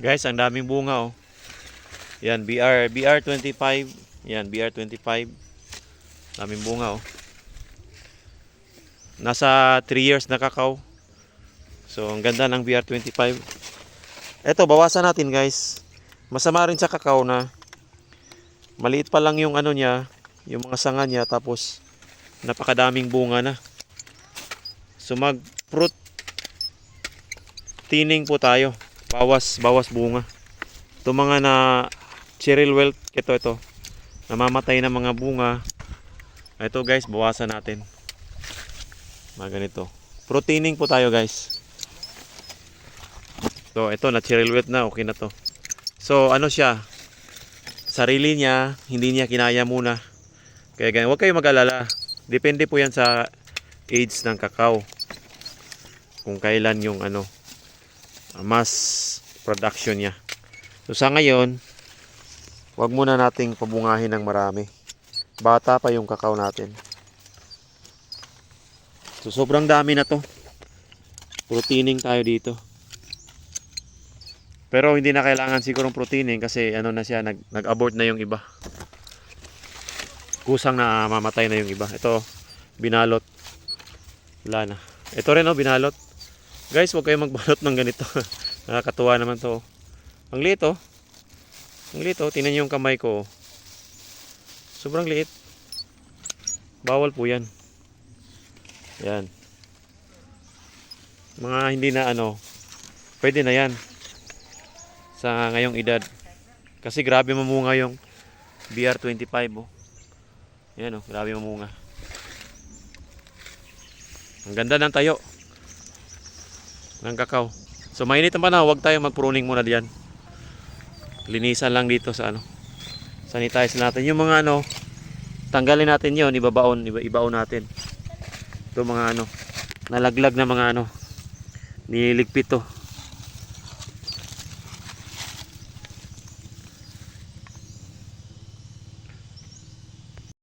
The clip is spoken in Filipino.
Guys, ang daming bunga oh. Yan, BR25. Yan, BR25. Daming bunga oh. Nasa 3 years na kakao. So, ang ganda ng BR25. Eto, bawasan natin guys. Masama rin sa kakao na maliit pa lang yung ano niya, yung mga sanga niya, tapos napakadaming bunga na. So, mag-fruit tining po tayo. Bawas bunga. Ito mga na Cheryl Wilt, ito. Namamatay na mga bunga. Ito guys, bawasan natin. Mga ganito. Proteining po tayo guys. So, ito na Cheryl Wilt na, okay na to. So, ano siya? Sarili niya, hindi niya kinaya muna. Kaya ganyan, huwag kayong mag-alala. Depende po yan sa age ng kakao. Kung kailan yung ano, mass production niya. So sa ngayon, wag muna nating pabungahin ng marami. Bata pa yung kakao natin. So sobrang dami na to. Proteining tayo dito. Pero hindi na kailangan sigurong proteining kasi ano na siya, nag-abort na yung iba. Kusang na mamatay na yung iba. Ito, binalot. Wala na. Ito rin oh, binalot. Guys, huwag kayong magbalot ng ganito. Nakakatuwa naman to. Ang liit oh. Ang liit oh. Tingnan niyo yung kamay ko oh. Sobrang liit. Bawal po yan. Yan. Mga hindi na ano, pwede na yan. Sa ngayong edad. Kasi grabe mamunga yung BR25 oh. Yan oh, grabe mamunga. Ang ganda ng tayo ng kakao. So mainit naman na, huwag tayo mag-pruning muna diyan. Linisan lang dito sa ano. Sanitize natin yung mga ano, tanggalin natin 'yon, ibabaon natin. Ito mga ano, nalaglag na mga ano, niligpit to.